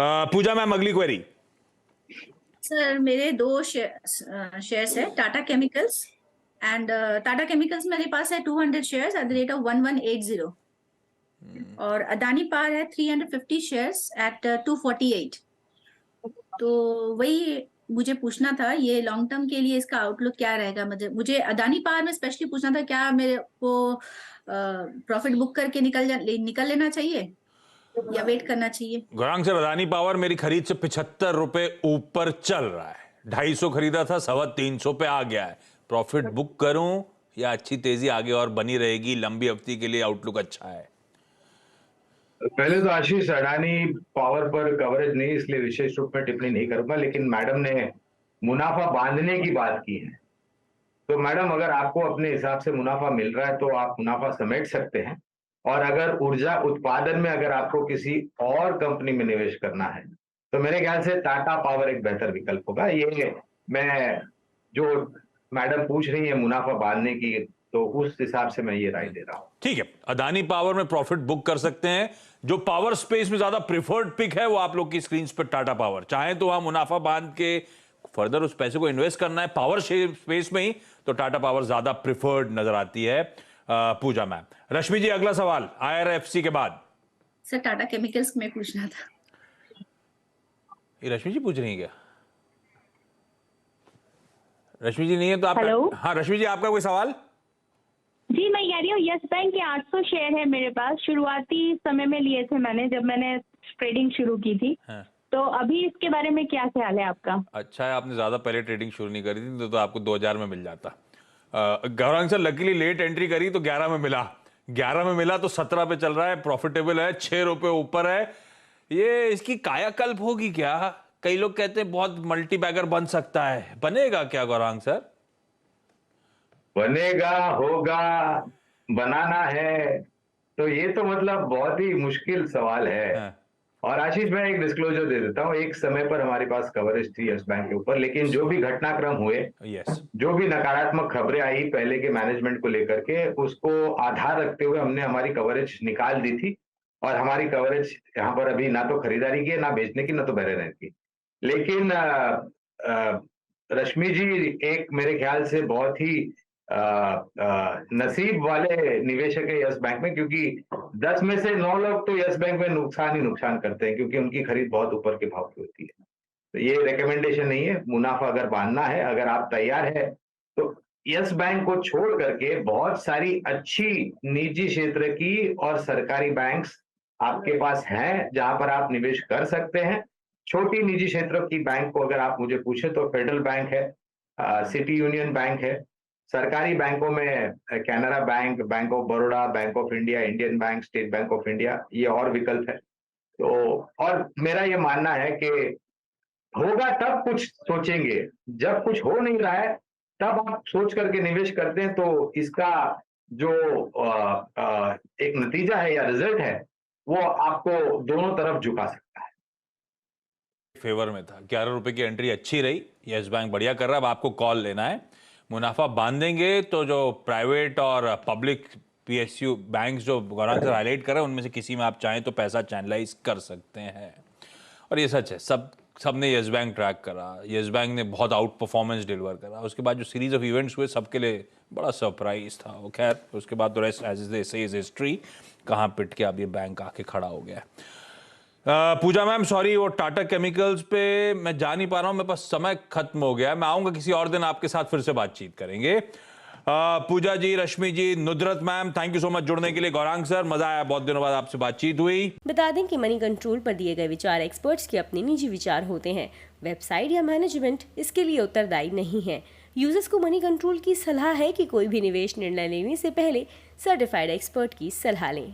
पूजा ma'am, अगली query. Sir मेरे दो शेयर्स है, Tata chemicals and Tata chemicals मेरे पास है 200 shares at the rate of 1180 और अदानी पावर है 350 शेयर्स एट 248। तो वही मुझे पूछना था, ये लॉन्ग टर्म के लिए इसका आउटलुक क्या रहेगा। मुझे अदानी पावर में स्पेशली पूछना था, क्या मेरे को प्रॉफिट बुक करके निकल लेना चाहिए या वेट करना चाहिए। गौरांग सर, अदानी पावर मेरी खरीद से 75 रुपए ऊपर चल रहा है, 250 खरीदा था, 350 पे आ गया है। प्रॉफिट बुक करूं या अच्छी तेजी आगे और बनी रहेगी, लंबी अवधि के लिए आउटलुक अच्छा है? पहले तो आशीष, अडानी पावर पर कवरेज नहीं, इसलिए विशेष रूप में टिप्पणी नहीं करूंगा, लेकिन मैडम ने मुनाफा बांधने की बात की है। तो मैडम, अगर आपको अपने हिसाब से मुनाफा मिल रहा है तो आप मुनाफा समेट सकते हैं। और अगर ऊर्जा उत्पादन में अगर आपको किसी और कंपनी में निवेश करना है तो मेरे ख्याल से टाटा पावर एक बेहतर विकल्प होगा। ये मैं जो मैडम पूछ रही है मुनाफा बांधने की, तो उस हिसाब से मैं ये राय दे रहा हूं। ठीक है, अदानी पावर में प्रॉफिट बुक कर सकते हैं। जो पावर स्पेस में ज्यादा प्रिफर्ड पिक है वो आप लोग की स्क्रीन पर टाटा पावर। चाहे तो वहां मुनाफा बांध के फर्दर उस पैसे को इन्वेस्ट करना है पावर स्पेस में ही, तो टाटा पावर ज्यादा प्रिफर्ड नजर आती है। पूजा मैम। रश्मि जी, अगला सवाल IRFC के बाद। सर टाटा केमिकल्स में पूछना था। ये रश्मि जी पूछ रही है क्या? रश्मि जी नहीं है तो आप। हाँ रश्मि जी, आपका कोई सवाल? जी मैं कह रही हूँ, यस बैंक के 800 शेयर है मेरे पास। शुरुआती समय में लिए थे मैंने, जब मैंने ट्रेडिंग शुरू की थी। हाँ। तो अभी इसके बारे में क्या ख्याल है आपका? अच्छा है, आपने ज्यादा पहले ट्रेडिंग शुरू नहीं करी थी तो आपको 2000 में मिल जाता। Gaurang sir luckily late entry करी तो 11 में मिला, 11 में मिला तो 17 पे चल रहा है, प्रॉफिटेबल है, 6 रुपए ऊपर है। ये इसकी कायाकल्प होगी क्या? कई लोग कहते हैं बहुत मल्टी बैगर बन सकता है, बनेगा क्या गौरांग सर? बनेगा, होगा, बनाना है, तो ये तो मतलब बहुत ही मुश्किल सवाल है। हाँ। और आशीष, मैं एक डिस्क्लोजर दे देता हूँ, एक समय पर हमारे पास कवरेज थी यस बैंक के ऊपर, लेकिन जो भी घटनाक्रम हुए, जो भी नकारात्मक खबरें आई पहले के मैनेजमेंट को लेकर के, उसको आधार रखते हुए हमने हमारी कवरेज निकाल दी थी। और हमारी कवरेज यहाँ पर अभी ना तो खरीदारी की है, ना बेचने की, ना तो बहरे रहने की। लेकिन रश्मि जी एक मेरे ख्याल से बहुत ही नसीब वाले निवेशक है यस बैंक में, क्योंकि 10 में से 9 लोग तो यस बैंक में नुकसान ही नुकसान करते हैं, क्योंकि उनकी खरीद बहुत ऊपर के भाव की होती है। तो ये रिकमेंडेशन नहीं है, मुनाफा अगर बांधना है, अगर आप तैयार है तो यस बैंक को छोड़ करके बहुत सारी अच्छी निजी क्षेत्र की और सरकारी बैंक्स आपके पास हैं जहां पर आप निवेश कर सकते हैं। छोटी निजी क्षेत्रों की बैंक को अगर आप मुझे पूछे तो फेडरल बैंक है, सिटी यूनियन बैंक है। सरकारी बैंकों में Canara bank, bank of Baroda, bank of India, Indian bank, state bank of India, ये और विकल्प है। तो और मेरा ये मानना है कि होगा तब कुछ सोचेंगे, जब कुछ हो नहीं रहा है तब आप सोच करके निवेश करते हैं, तो इसका जो एक नतीजा है या रिजल्ट है वो आपको दोनों तरफ झुका सकता है। फेवर में था, 11 रुपए की एंट्री अच्छी रही, यस बैंक बढ़िया कर रहा है। अब आपको कॉल लेना है, मुनाफा बांधेंगे तो जो प्राइवेट और पब्लिक PSU बैंक जो गौरांग सर हाईलाइट कर रहे हैं उनमें से किसी में आप चाहें तो पैसा चैनलाइज कर सकते हैं। और ये सच है, सबने यस बैंक ट्रैक करा, यस बैंक ने बहुत आउट परफॉर्मेंस डिलीवर करा। उसके बाद जो सीरीज ऑफ इवेंट्स हुए सबके लिए बड़ा सरप्राइज था वो। खैर उसके बाद तो रेस्ट एज दे से इज हिस्ट्री, कहाँ पिट के अब ये बैंक आके खड़ा हो गया। पूजा मैम सॉरी, वो टाटा केमिकल्स पे मैं जा नहीं पा रहा हूं, मेरे पास समय खत्म हो गया। मैं आऊंगा किसी और दिन, आपके साथ फिर से बातचीत करेंगे। Pooja ji, Rashmi ji, Nudrat ma'am, thank you so much जुड़ने के लिए। गौरांग सर, मजा आया, बहुत दिनों बाद आपसे बातचीत हुई। बता दें कि मनी कंट्रोल पर दिए गए विचार एक्सपर्ट्स के अपने निजी विचार होते हैं। वेबसाइट या मैनेजमेंट इसके लिए उत्तरदायी नहीं है। यूजर्स को मनी कंट्रोल की सलाह है कि कोई भी निवेश निर्णय लेने से पहले सर्टिफाइड एक्सपर्ट की सलाह लें।